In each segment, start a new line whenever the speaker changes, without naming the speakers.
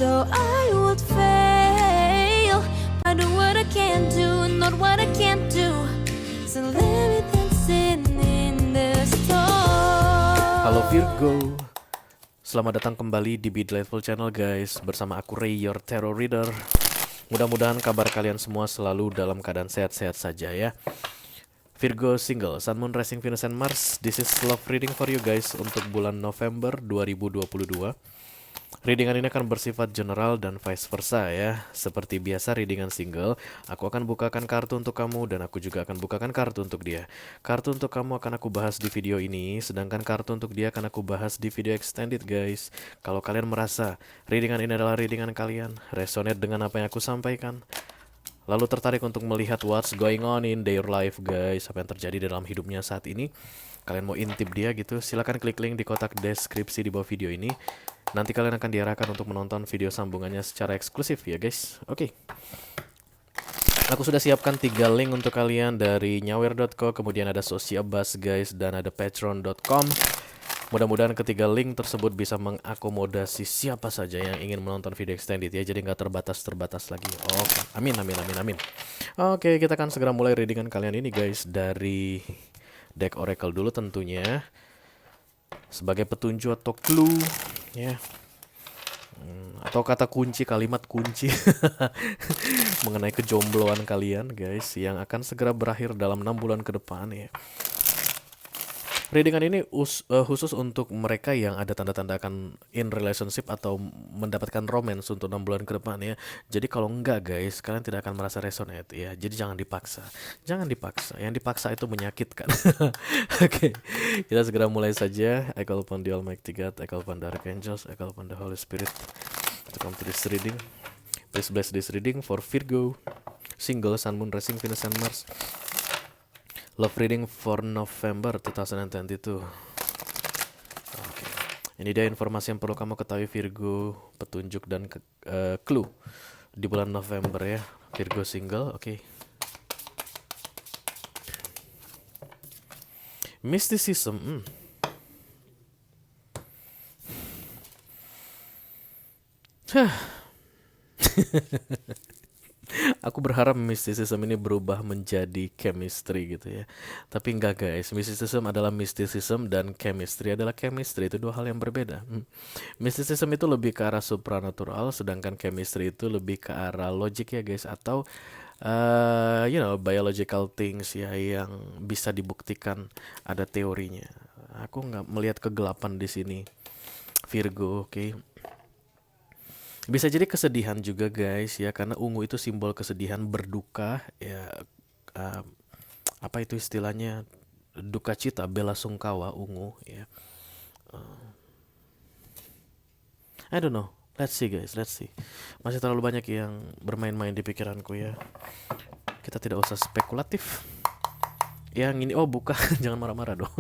so I would fail. I do what I can do, not what I can't do. So let me dancing in the storm.
Halo Virgo, selamat datang kembali di Be Delightful Channel guys. Bersama aku Ray, your tarot reader. Mudah-mudahan kabar kalian semua selalu dalam keadaan sehat-sehat saja ya. Virgo single, Sun, Moon, Rising, Venus, and Mars. This is love reading for you guys untuk bulan November 2022. Readingan ini akan bersifat general dan vice versa ya. Seperti biasa readingan single, aku akan bukakan kartu untuk kamu dan aku juga akan bukakan kartu untuk dia. Kartu untuk kamu akan aku bahas di video ini, sedangkan kartu untuk dia akan aku bahas di video extended guys. Kalau kalian merasa readingan ini adalah readingan kalian, resonate dengan apa yang aku sampaikan, lalu tertarik untuk melihat what's going on in their life guys, apa yang terjadi dalam hidupnya saat ini, kalian mau intip dia gitu, silahkan klik link di kotak deskripsi di bawah video ini. Nanti kalian akan diarahkan untuk menonton video sambungannya secara eksklusif ya guys. Oke. Aku sudah siapkan 3 link untuk kalian dari nyawer.co, kemudian ada Sociabas guys, dan ada patreon.com. Mudah-mudahan ketiga link tersebut bisa mengakomodasi siapa saja yang ingin menonton video extended ya. Jadi nggak terbatas lagi. Oke. Amin. Oke, kita akan segera mulai readingan kalian ini guys. Dari deck oracle dulu tentunya, sebagai petunjuk atau clue ya, atau kata kunci, kalimat kunci mengenai kejombloan kalian guys, yang akan segera berakhir dalam 6 bulan ke depan ya. Readingan ini khusus untuk mereka yang ada tanda-tanda akan in relationship atau mendapatkan romance untuk 6 bulan ke depan ya. Jadi kalau enggak guys, kalian tidak akan merasa resonate ya. Jadi jangan dipaksa. Yang dipaksa itu menyakitkan. Oke, kita segera mulai saja. I call upon the Almighty God, I call upon the Archangels, I call upon the Holy Spirit to come to this reading. Please bless this reading for Virgo single, Sun, Moon, Rising, Venus, and Mars. Love reading for November 2022. Oke. Ini dia informasi yang perlu kamu ketahui Virgo, petunjuk dan clue di bulan November ya. Virgo single, oke. Mysticism. Aku berharap mysticism ini berubah menjadi chemistry gitu ya. Tapi enggak guys, mysticism adalah mysticism dan chemistry adalah chemistry. Itu dua hal yang berbeda. Mysticism itu lebih ke arah supranatural, sedangkan chemistry itu lebih ke arah logic ya guys. Atau biological things ya, yang bisa dibuktikan, ada teorinya. Aku nggak melihat kegelapan di sini Virgo, oke. Bisa jadi kesedihan juga guys ya, karena ungu itu simbol kesedihan, berduka ya, apa itu istilahnya, duka cita, bela sungkawa, ungu ya. I don't know, let's see guys, masih terlalu banyak yang bermain-main di pikiranku ya. Kita tidak usah spekulatif. Yang ini, oh bukan, jangan marah-marah dong.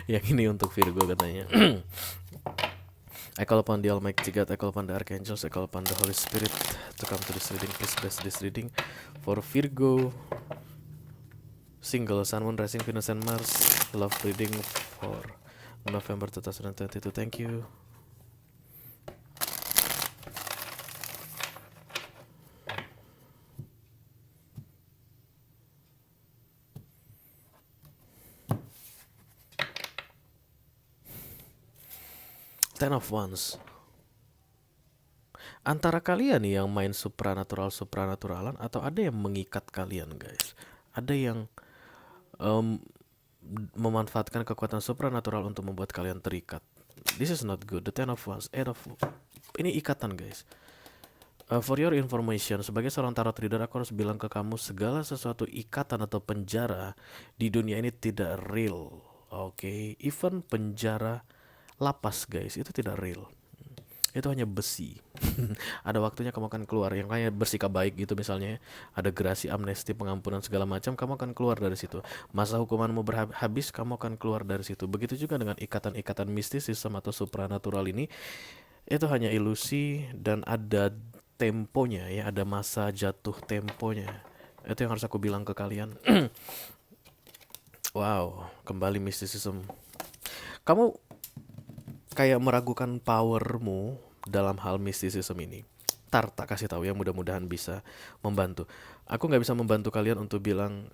Yang ini untuk Virgo katanya. I call upon the Almighty God, I call upon the Archangels, I call upon the Holy Spirit to come to this reading. Please bless this reading for Virgo single, Sun, Moon, Rising, Venus, and Mars. Love reading for November 2022. Thank you. Ten of Wands. Antara kalian nih yang main supranaturalan atau ada yang mengikat kalian guys. Ada yang memanfaatkan kekuatan supranatural untuk membuat kalian terikat. This is not good. The Ten of Wands, ini ikatan guys. For your information, sebagai seorang tarot reader, aku harus bilang ke kamu, segala sesuatu ikatan atau penjara di dunia ini tidak real. Oke, even penjara lapas guys, itu tidak real. Itu hanya besi. Ada waktunya kamu akan keluar. Yang kayak bersikap baik gitu misalnya, ada gerasi, amnesti, pengampunan segala macam, kamu akan keluar dari situ. Masa hukumanmu habis, kamu akan keluar dari situ. Begitu juga dengan ikatan-ikatan mistisisme atau supranatural ini. Itu hanya ilusi dan ada temponya ya, ada masa jatuh temponya. Itu yang harus aku bilang ke kalian. Wow, kembali mysticism. Kamu kayak meragukan powermu dalam hal mysticism ini. Tar tak kasih tahu ya, mudah-mudahan bisa membantu. Aku nggak bisa membantu kalian untuk bilang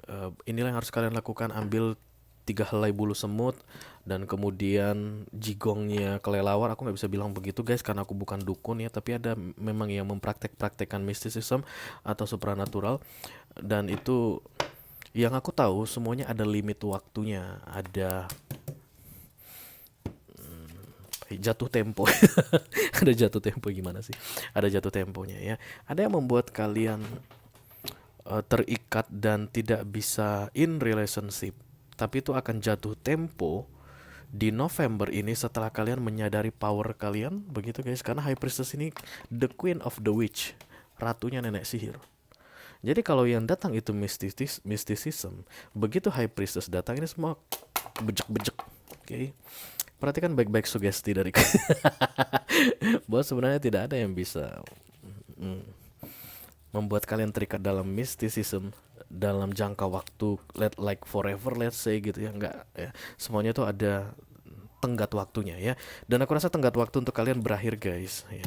inilah yang harus kalian lakukan, ambil 3 helai bulu semut dan kemudian jigongnya kelelawar. Aku nggak bisa bilang begitu guys, karena aku bukan dukun ya. Tapi ada memang yang mempraktekkan mysticism atau supranatural, dan itu yang aku tahu semuanya ada limit waktunya, ada jatuh tempo. Ada jatuh tempo gimana sih? Ada jatuh temponya ya. Ada yang membuat kalian terikat dan tidak bisa in relationship. Tapi itu akan jatuh tempo di November ini setelah kalian menyadari power kalian, begitu guys. Karena High Priestess ini the Queen of the Witch, ratunya nenek sihir. Jadi kalau yang datang itu mysticism, begitu High Priestess datang ini semua bejek-bejek. Oke. Perhatikan baik-baik sugesti dari bahwa sebenarnya tidak ada yang bisa membuat kalian terikat dalam mysticism dalam jangka waktu like forever, let's say gitu ya. Enggak ya. Semuanya itu ada tenggat waktunya ya. Dan aku rasa tenggat waktu untuk kalian berakhir guys ya.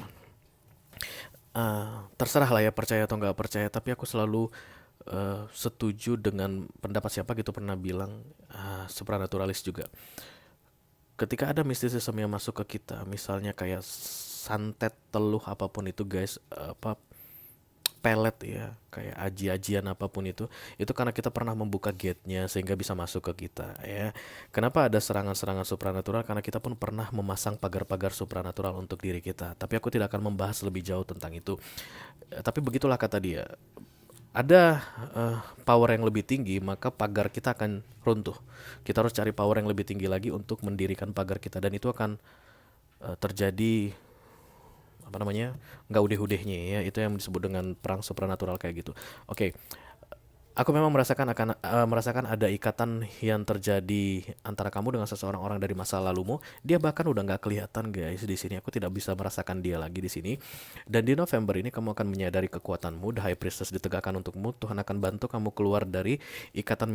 Terserah lah ya, percaya atau nggak percaya, tapi aku selalu setuju dengan pendapat siapa gitu pernah bilang, supranaturalis juga. Ketika ada mysticism yang masuk ke kita, misalnya kayak santet, teluh, apapun itu guys, pelet ya, kayak aji-ajian apapun itu karena kita pernah membuka gate-nya sehingga bisa masuk ke kita ya. Kenapa ada serangan-serangan supranatural? Karena kita pun pernah memasang pagar-pagar supranatural untuk diri kita. Tapi aku tidak akan membahas lebih jauh tentang itu. Tapi begitulah kata dia. Ada power yang lebih tinggi, maka pagar kita akan runtuh. Kita harus cari power yang lebih tinggi lagi untuk mendirikan pagar kita, dan itu akan terjadi nggak udeh-udehnya ya. Itu yang disebut dengan perang supranatural kayak gitu. Oke. Aku memang merasakan ada ikatan yang terjadi antara kamu dengan seseorang orang dari masa lalumu. Dia bahkan udah nggak kelihatan guys di sini. Aku tidak bisa merasakan dia lagi di sini. Dan di November ini kamu akan menyadari kekuatanmu. The High Priestess ditegakkan untukmu. Tuhan akan bantu kamu keluar dari ikatan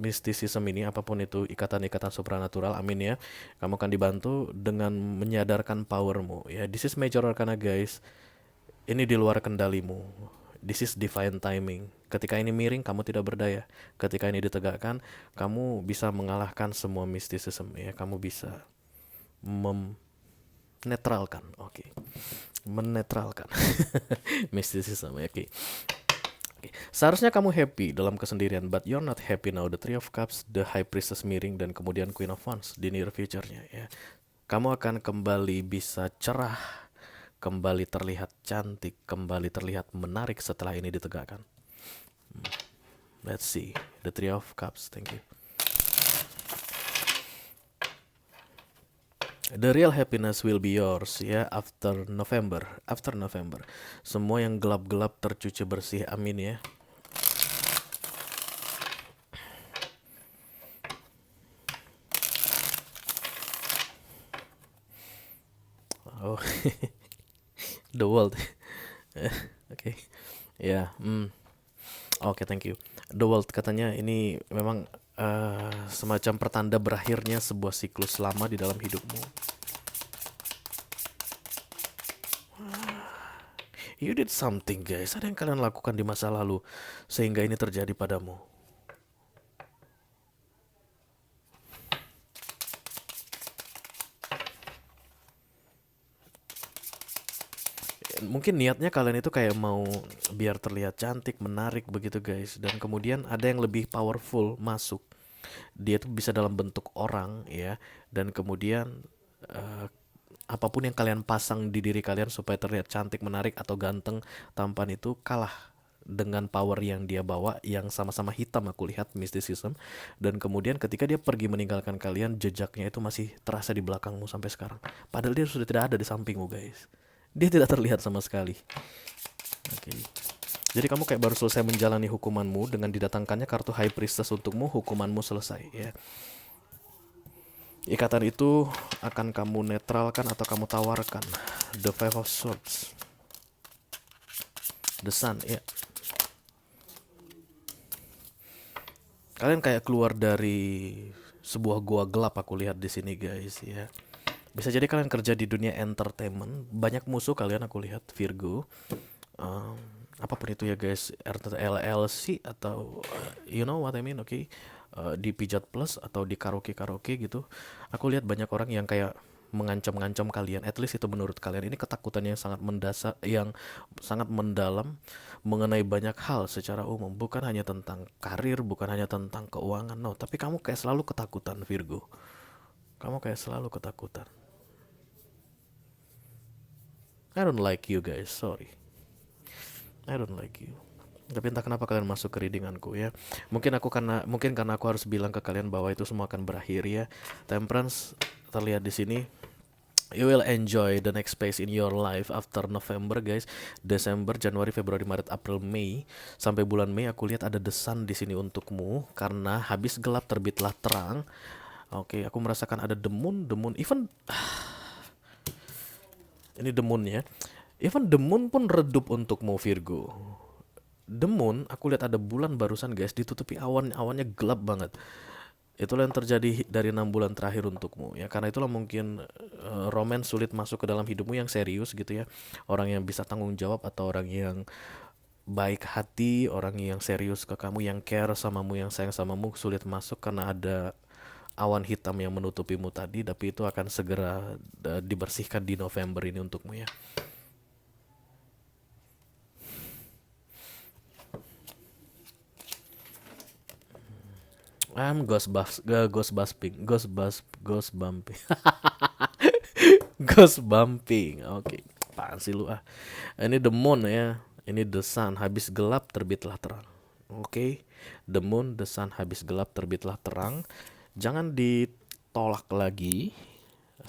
mysticism ini, apapun itu ikatan-ikatan supranatural. Amin ya. Kamu akan dibantu dengan menyadarkan powermu. Ya, this is major arcana guys. Ini di luar kendalimu. This is divine timing. Ketika ini miring, kamu tidak berdaya. Ketika ini ditegakkan, kamu bisa mengalahkan semua mysticism ya. Kamu bisa menetralkan. Oke. Menetralkan mysticism. Oke. Seharusnya kamu happy dalam kesendirian, but you're not happy now. The Three of Cups, the High Priestess miring, dan kemudian Queen of Wands di near future-nya ya. Kamu akan kembali bisa cerah, kembali terlihat cantik, kembali terlihat menarik setelah ini ditegakkan. Let's see, the Three of Cups, thank you. The real happiness will be yours ya, after November. Semua yang gelap-gelap tercuci bersih, amin ya. Oh. The world. Oke. Ya, Oke, thank you. The world katanya ini memang semacam pertanda berakhirnya sebuah siklus lama di dalam hidupmu. You did something guys. Ada yang kalian lakukan di masa lalu sehingga ini terjadi padamu. Mungkin niatnya kalian itu kayak mau biar terlihat cantik, menarik begitu guys. Dan kemudian ada yang lebih powerful masuk. Dia tuh bisa dalam bentuk orang ya. Dan kemudian apapun yang kalian pasang di diri kalian supaya terlihat cantik, menarik, atau ganteng, tampan, itu kalah dengan power yang dia bawa, yang sama-sama hitam aku lihat, mysticism. Dan kemudian ketika dia pergi meninggalkan kalian, jejaknya itu masih terasa di belakangmu sampai sekarang. Padahal dia sudah tidak ada di sampingmu guys. Dia tidak terlihat sama sekali. Oke. Jadi kamu kayak baru selesai menjalani hukumanmu, dengan didatangkannya kartu High Priestess untukmu, hukumanmu selesai ya. Ikatan itu akan kamu netralkan atau kamu tawarkan. The Five of Swords, The Sun ya. Kalian kayak keluar dari sebuah gua gelap aku lihat di sini guys ya. Bisa jadi kalian kerja di dunia entertainment, banyak musuh kalian aku lihat Virgo. Um, Apapun itu ya guys, LLC atau you know what I mean, oke. Di Pijat Plus atau di karaoke gitu. Aku lihat banyak orang yang kayak mengancam-ngancam kalian. At least itu menurut kalian ini ketakutan yang sangat mendasar, yang sangat mendalam mengenai banyak hal secara umum. Bukan hanya tentang karir, bukan hanya tentang keuangan, no. Tapi kamu kayak selalu ketakutan Virgo. Kamu kayak selalu ketakutan. I don't like you guys, sorry. I don't like you. Tapi entah kenapa kalian masuk ke readinganku ya. Mungkin karena aku harus bilang ke kalian bahwa itu semua akan berakhir ya. Temperance terlihat di sini. You will enjoy the next phase in your life after November guys. Desember, Januari, Februari, Maret, April, Mei. Sampai bulan Mei aku lihat ada the sun di sini untukmu karena habis gelap terbitlah terang. Oke, aku merasakan ada the moon even ini the moon ya. Even the moon pun redup untukmu Virgo. The moon, aku lihat ada bulan barusan guys, ditutupi awan-awannya gelap banget. Itulah yang terjadi dari 6 bulan terakhir untukmu ya. Karena itulah mungkin romance sulit masuk ke dalam hidupmu yang serius gitu ya. Orang yang bisa tanggung jawab atau orang yang baik hati, orang yang serius ke kamu, yang care samamu, yang sayang samamu sulit masuk karena ada awan hitam yang menutupimu tadi. Tapi itu akan segera dibersihkan di November ini untukmu ya. I'm ghost bumping. Ghost bumping. Oke. Apaan sih lu ah? Ini the moon ya. Ini the sun. Habis gelap terbitlah terang. Oke. The moon, the sun. Habis gelap terbitlah terang. Jangan ditolak lagi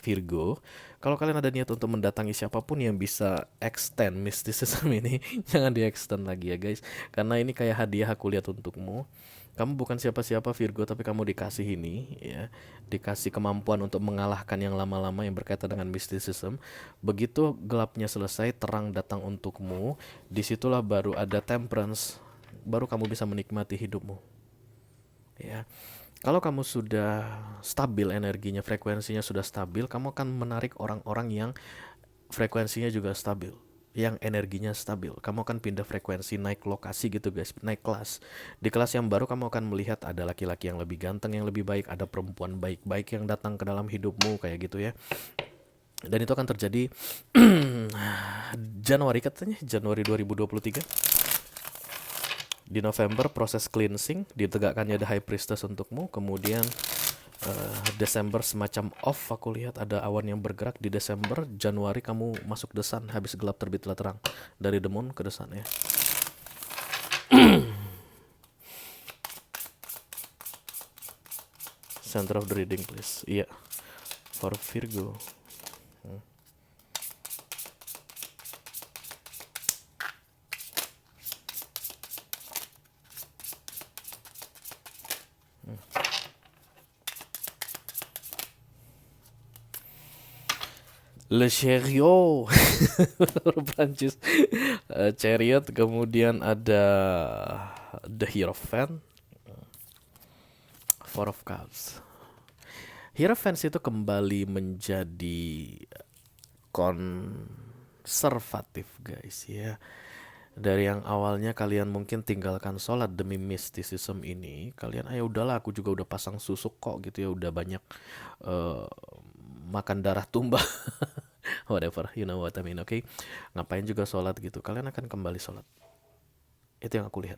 Virgo. Kalau kalian ada niat untuk mendatangi siapapun yang bisa extend mysticism ini, jangan di extend lagi ya guys. Karena ini kayak hadiah aku lihat untukmu. Kamu bukan siapa-siapa Virgo, tapi kamu dikasih ini ya, dikasih kemampuan untuk mengalahkan yang lama-lama yang berkaitan dengan mysticism. Begitu gelapnya selesai, terang datang untukmu. Disitulah baru ada temperance, baru kamu bisa menikmati hidupmu. Ya, kalau kamu sudah stabil energinya, frekuensinya sudah stabil, kamu akan menarik orang-orang yang frekuensinya juga stabil, yang energinya stabil. Kamu akan pindah frekuensi, naik lokasi gitu guys, naik kelas. Di kelas yang baru kamu akan melihat ada laki-laki yang lebih ganteng, yang lebih baik, ada perempuan baik-baik yang datang ke dalam hidupmu kayak gitu ya. Dan itu akan terjadi Januari 2023. Di November proses cleansing, ditegakkannya The High Priestess untukmu. Kemudian Desember semacam off, aku lihat ada awan yang bergerak di Desember. Januari kamu masuk the sun, habis gelap terbitlah terang. Dari the moon ke the sun ya. Center of the reading please. Iya, for Virgo. Le Chariot Prancis. Chariot, kemudian ada The Hierophant, Four of Cups. Hierophant itu kembali menjadi konservatif guys ya. Dari yang awalnya kalian mungkin tinggalkan sholat demi mysticism ini, kalian ayo udahlah, aku juga udah pasang susuk kok gitu ya, udah banyak makan darah tumbang. Whatever, you know what I mean, okay? Ngapain juga sholat gitu, kalian akan kembali sholat. Itu yang aku lihat.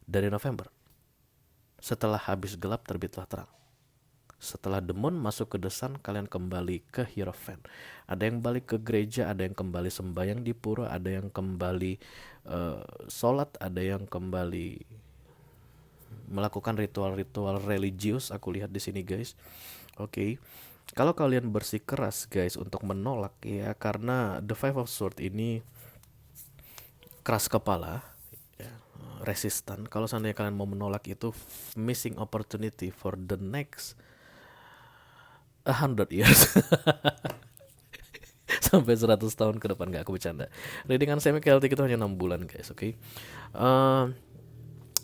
Dari November, setelah habis gelap terbitlah terang. Setelah the moon masuk ke the sun, kalian kembali ke Hierophant. Ada yang balik ke gereja, ada yang kembali sembahyang di pura, ada yang kembali sholat, ada yang kembali melakukan ritual-ritual religius. Aku lihat di sini guys. Oke. Kalau kalian bersikeras guys untuk menolak ya, karena the Five of Swords ini keras kepala, ya, resistan. Kalau seandainya kalian mau menolak itu missing opportunity for the next 100 years. Sampai 100 tahun ke depan, gak aku bercanda. Readingan semi keltik itu hanya 6 bulan guys, oke?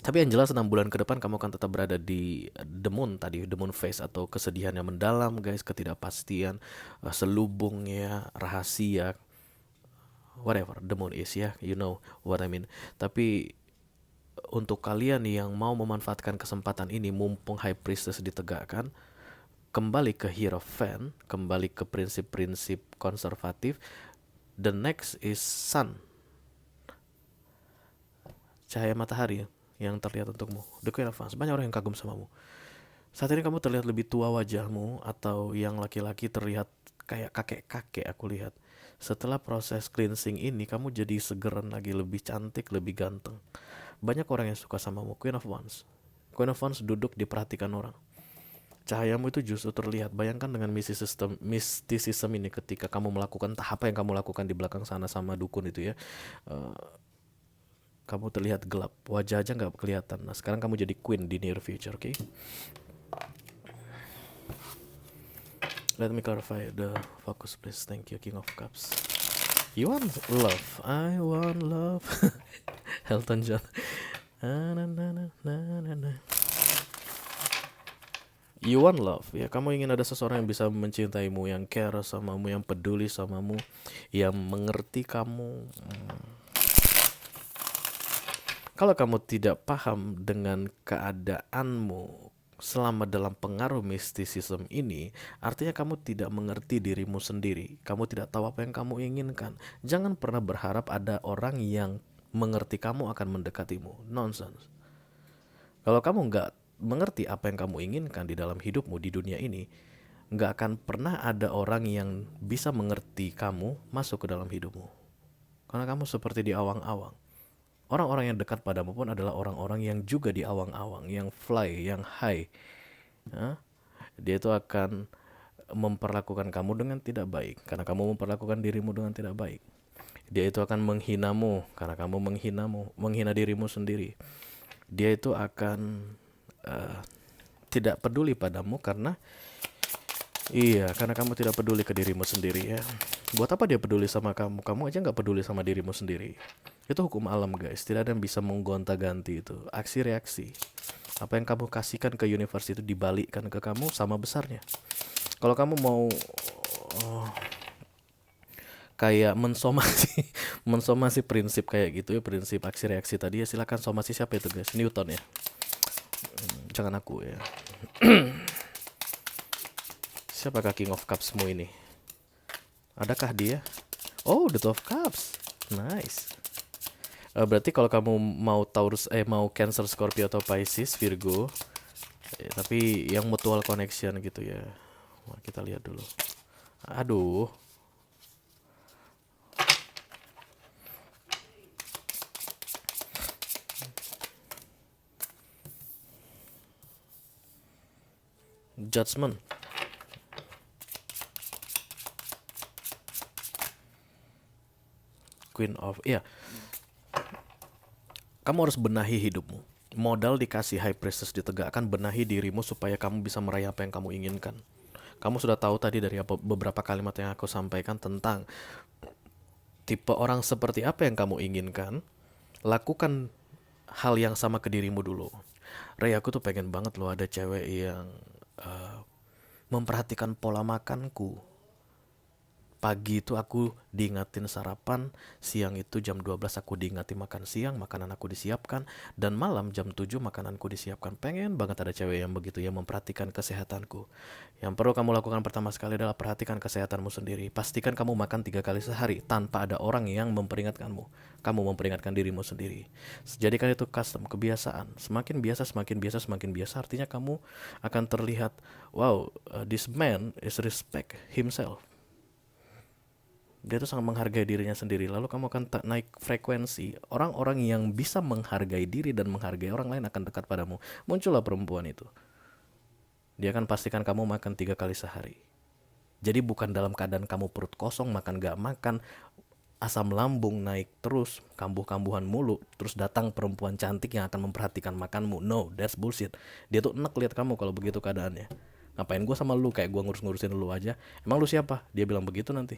Tapi yang jelas 6 bulan ke depan kamu akan tetap berada di the moon tadi, the moon phase atau kesedihan yang mendalam guys, ketidakpastian, selubung ya, rahasia, whatever the moon is ya, you know what I mean. Tapi untuk kalian yang mau memanfaatkan kesempatan ini mumpung High Priestess ditegakkan, kembali ke Hierophant, kembali ke prinsip-prinsip konservatif. The next is Sun, cahaya matahari yang terlihat untukmu. The Queen of Wands, banyak orang yang kagum samamu. Saat ini kamu terlihat lebih tua wajahmu, atau yang laki-laki terlihat kayak kakek-kakek aku lihat. Setelah proses cleansing ini, kamu jadi segeran lagi, lebih cantik, lebih ganteng. Banyak orang yang suka samamu, Queen of Wands. Queen of Wands duduk diperhatikan orang. Cahayamu itu justru terlihat. Bayangkan dengan mysticism ini ketika kamu melakukan apa yang kamu lakukan di belakang sana sama dukun itu ya. Kamu terlihat gelap, wajah aja nggak kelihatan. Nah sekarang kamu jadi queen di near future, oke? Let me clarify the focus please. Thank you, King of Cups. You want love? I want love. Elton John. You want love, ya kamu ingin ada seseorang yang bisa mencintaimu, yang care samamu, yang peduli samamu, yang mengerti kamu. Kalau kamu tidak paham dengan keadaanmu selama dalam pengaruh mistisisme ini, artinya kamu tidak mengerti dirimu sendiri. Kamu tidak tahu apa yang kamu inginkan. Jangan pernah berharap ada orang yang mengerti kamu akan mendekatimu. Nonsense. Kalau kamu nggak mengerti apa yang kamu inginkan di dalam hidupmu di dunia ini, nggak akan pernah ada orang yang bisa mengerti kamu masuk ke dalam hidupmu. Karena kamu seperti di awang-awang. Orang-orang yang dekat padamu pun adalah orang-orang yang juga di awang-awang, yang fly, yang high. Dia itu akan memperlakukan kamu dengan tidak baik, karena kamu memperlakukan dirimu dengan tidak baik. Dia itu akan menghinamu, karena kamu menghina dirimu sendiri. Dia itu akan tidak peduli padamu karena kamu tidak peduli ke dirimu sendiri ya. Buat apa dia peduli sama kamu? Kamu aja nggak peduli sama dirimu sendiri. Itu hukum alam guys. Tidak ada yang bisa menggonta-ganti itu. Aksi reaksi. Apa yang kamu kasihkan ke universe itu dibalikkan ke kamu sama besarnya. Kalau kamu mau kayak mensomasi prinsip kayak gitu ya, prinsip aksi reaksi tadi ya, silakan somasi siapa itu guys? Newton ya. Jangan aku ya. Siapakah King of Cupsmu ini? Adakah dia? Oh, the Two of Cups. Nice. Berarti kalau kamu mau Taurus, mau Cancer, Scorpio atau Pisces, Virgo, tapi yang mutual connection gitu ya. Wah, kita lihat dulu. Aduh. Judgment. Queen of, kamu harus benahi hidupmu. Modal dikasih High Priestess ditegakkan, benahi dirimu supaya kamu bisa meraih apa yang kamu inginkan. Kamu sudah tahu tadi dari beberapa kalimat yang aku sampaikan tentang tipe orang seperti apa yang kamu inginkan. Lakukan hal yang sama ke dirimu dulu. Ray, aku tuh pengen banget loh ada cewek yang memperhatikan pola makanku. Pagi itu aku diingatin sarapan, siang itu jam 12 aku diingati makan siang, makanan aku disiapkan, dan malam jam 7 makananku disiapkan. Pengen banget ada cewek yang begitu, yang memperhatikan kesehatanku. Yang perlu kamu lakukan pertama sekali adalah perhatikan kesehatanmu sendiri. Pastikan kamu makan 3 kali sehari tanpa ada orang yang memperingatkanmu. Kamu memperingatkan dirimu sendiri. Jadikan itu custom, kebiasaan. Semakin biasa, artinya kamu akan terlihat, wow, this man is respect himself. Dia tuh sangat menghargai dirinya sendiri. Lalu kamu akan naik frekuensi. Orang-orang yang bisa menghargai diri dan menghargai orang lain akan dekat padamu. Muncullah perempuan itu. Dia akan pastikan kamu makan 3 kali sehari. Jadi bukan dalam keadaan kamu perut kosong, makan gak makan, asam lambung naik terus, kambuh-kambuhan mulu, terus datang perempuan cantik yang akan memperhatikan makanmu. No, that's bullshit. Dia tuh enak lihat kamu kalau begitu keadaannya. Ngapain gue sama lu, kayak gue ngurus-ngurusin lu aja. Emang lu siapa? Dia bilang begitu nanti.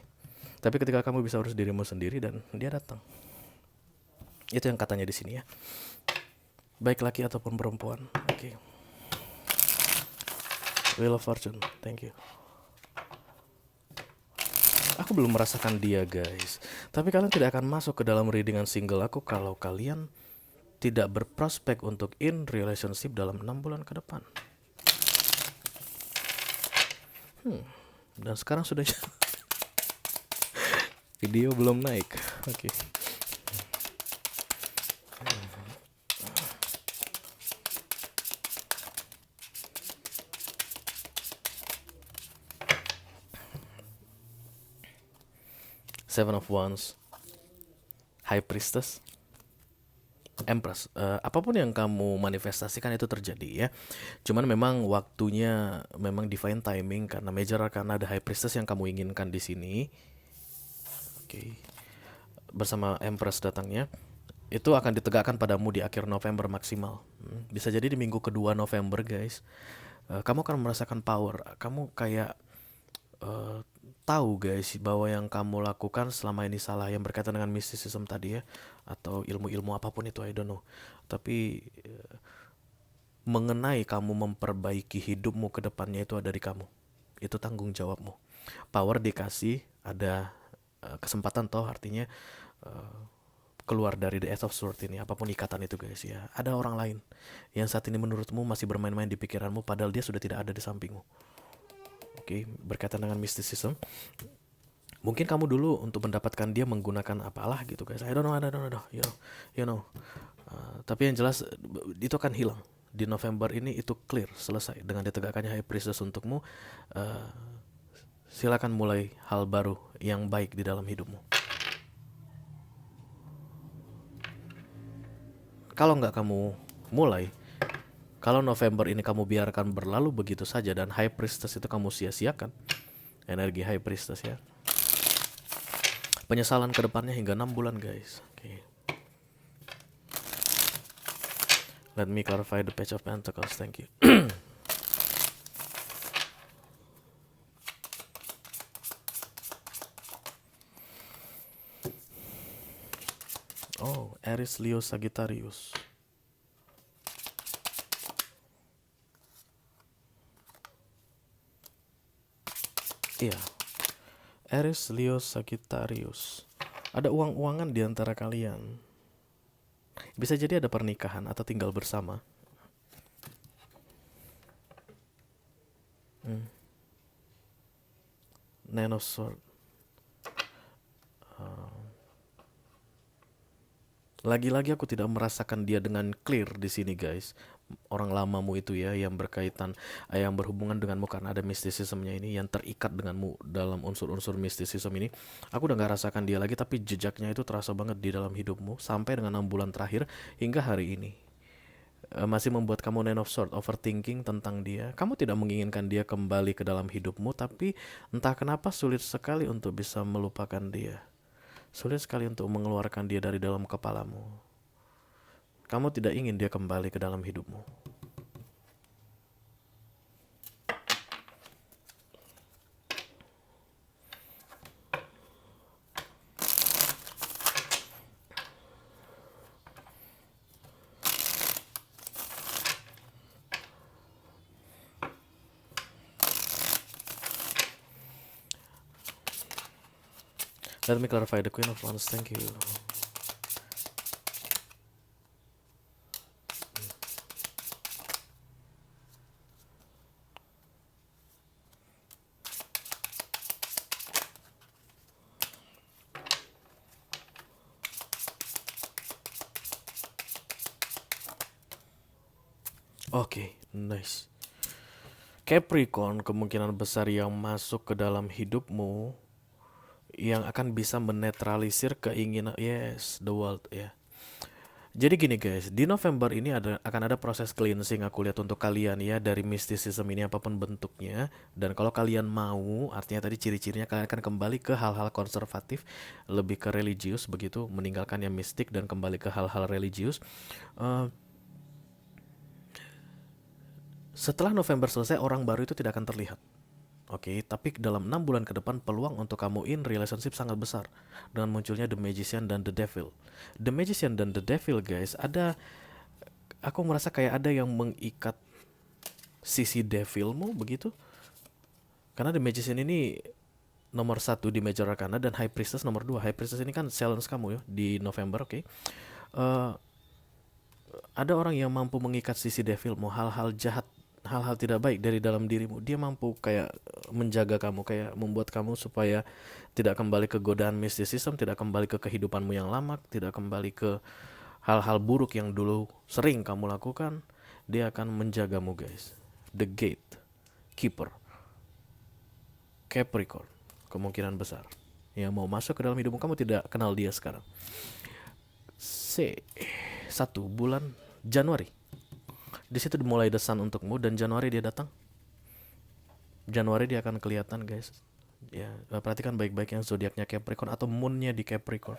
Tapi ketika kamu bisa urus dirimu sendiri dan dia datang. Itu yang katanya di sini ya. baik laki ataupun perempuan. Oke. Wheel of Fortune, thank you. Aku belum merasakan dia guys, tapi kalian tidak akan masuk ke dalam readingan single aku kalau kalian tidak berprospek untuk in relationship dalam 6 bulan ke depan. Dan sekarang sudah video belum naik. Oke. Seven of Wands, High Priestess, Empress. Apapun yang kamu manifestasikan itu terjadi ya. Cuman memang waktunya memang divine timing karena major arcana ada High Priestess yang kamu inginkan di sini. Oke. Bersama Empress datangnya. Itu akan ditegakkan padamu di akhir November maksimal. Bisa jadi di minggu kedua November guys. Kamu akan merasakan power. Kamu kayak tahu guys bahwa yang kamu lakukan selama ini salah, yang berkaitan dengan mysticism tadi ya, atau ilmu-ilmu apapun itu, I don't know. Tapi mengenai kamu memperbaiki hidupmu ke depannya itu ada di kamu. Itu tanggung jawabmu. Power dikasih, ada kesempatan toh, artinya keluar dari the Ace of Swords ini, apapun ikatan itu guys ya. Ada orang lain yang saat ini menurutmu masih bermain-main di pikiranmu padahal dia sudah tidak ada di sampingmu. Oke, berkaitan dengan mysticism. Mungkin kamu dulu untuk mendapatkan dia menggunakan apalah gitu guys. I don't know, you know. Tapi yang jelas itu akan hilang. Di November ini itu clear, selesai dengan ditegakkannya High Priestess untukmu. Silakan mulai hal baru yang baik di dalam hidupmu. Kalau nggak kamu mulai, kalau November ini kamu biarkan berlalu begitu saja dan High Priestess itu kamu sia-siakan, energi High Priestess ya, penyesalan ke depannya hingga 6 bulan guys. Okay. Let me clarify the Page of Pentacles, thank you. Oh, Aries, Leo, Sagittarius. Iya, Aries, Leo, Sagittarius. Ada uang-uangan di antara kalian. Bisa jadi ada pernikahan atau tinggal bersama. Nine of Swords. Lagi-lagi aku tidak merasakan dia dengan clear di sini guys. Orang lamamu itu ya, yang berkaitan, yang berhubungan denganmu karena ada mistisismenya ini, yang terikat denganmu dalam unsur-unsur mistisisme ini. Aku udah gak rasakan dia lagi, tapi jejaknya itu terasa banget di dalam hidupmu sampai dengan 6 bulan terakhir hingga hari ini. Masih membuat kamu Nine of Swords, overthinking tentang dia. Kamu tidak menginginkan dia kembali ke dalam hidupmu, tapi entah kenapa sulit sekali untuk bisa melupakan dia. Sulit sekali untuk mengeluarkan dia dari dalam kepalamu. Kamu tidak ingin dia kembali ke dalam hidupmu. Let me clarify the Queen of Wands, thank you. Oke, nice. Capricorn kemungkinan besar yang masuk ke dalam hidupmu yang akan bisa menetralisir keinginan, yes, the world ya. Jadi gini guys, di November ini akan ada proses cleansing aku lihat untuk kalian ya, dari mysticism ini apapun bentuknya. Dan kalau kalian mau, artinya tadi ciri-cirinya kalian akan kembali ke hal-hal konservatif, lebih ke religius begitu, meninggalkan yang mistik dan kembali ke hal-hal religius. Setelah November selesai, orang baru itu tidak akan terlihat. Oke, tapi dalam 6 bulan ke depan peluang untuk kamu in relationship sangat besar dengan munculnya The Magician dan The Devil. The Magician dan The Devil guys, ada aku merasa kayak ada yang mengikat sisi devilmu begitu. Karena The Magician ini nomor 1 di Major Arcana dan High Priestess nomor 2. High Priestess ini kan challenge kamu ya di November, oke. Eh, ada orang yang mampu mengikat sisi devilmu, hal-hal jahat, hal-hal tidak baik dari dalam dirimu. Dia mampu kayak menjaga kamu, kayak membuat kamu supaya tidak kembali ke godaan mysticism, tidak kembali ke kehidupanmu yang lama, tidak kembali ke hal-hal buruk yang dulu sering kamu lakukan. Dia akan menjagamu guys. The Gate Keeper Capricorn, kemungkinan besar yang mau masuk ke dalam hidupmu. Kamu tidak kenal dia sekarang. 1 bulan Januari, di situ dimulai the sun untukmu, dan Januari dia datang. Januari dia akan kelihatan guys. Ya, perhatikan baik-baik yang zodiaknya Capricorn atau moonnya di Capricorn.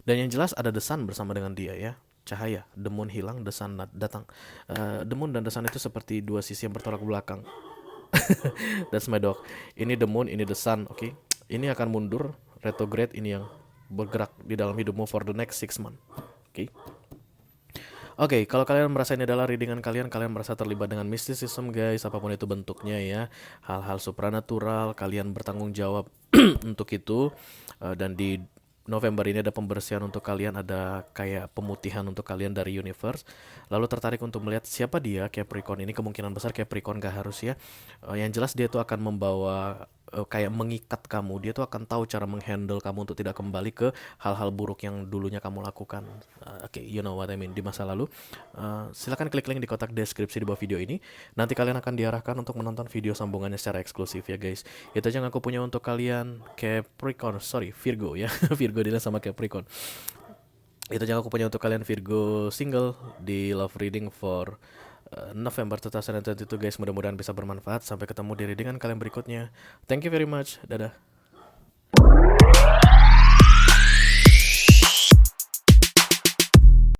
Dan yang jelas ada the sun bersama dengan dia ya. Cahaya, the moon hilang, the sun datang. The moon dan the sun itu seperti dua sisi yang bertolak belakang. That's my dog. Ini the moon, ini the sun, oke. Ini akan mundur, retrograde ini yang bergerak di dalam hidupmu for the next 6 months. Oke. Oke, kalau kalian merasa ini adalah readingan kalian merasa terlibat dengan mysticism guys, apapun itu bentuknya ya, hal-hal supranatural, kalian bertanggung jawab untuk itu. Dan di November ini ada pembersihan untuk kalian, ada kayak pemutihan untuk kalian dari universe. Lalu tertarik untuk melihat siapa dia Capricorn ini, kemungkinan besar Capricorn gak harus ya. Yang jelas dia tuh akan membawa kayak mengikat kamu. Dia tuh akan tahu cara menghandle kamu untuk tidak kembali ke hal-hal buruk yang dulunya kamu lakukan. Oke, you know what I mean, di masa lalu. Silakan klik link di kotak deskripsi di bawah video ini. Nanti kalian akan diarahkan untuk menonton video sambungannya secara eksklusif ya guys. Itu aja yang aku punya untuk kalian Capricorn, Virgo ya. Virgo dia sama Capricorn. Itu aja yang aku punya untuk kalian Virgo single di love reading for November 2022 guys. Mudah-mudahan bisa bermanfaat. Sampai ketemu di readingan kalian berikutnya. Thank you very much. Dadah.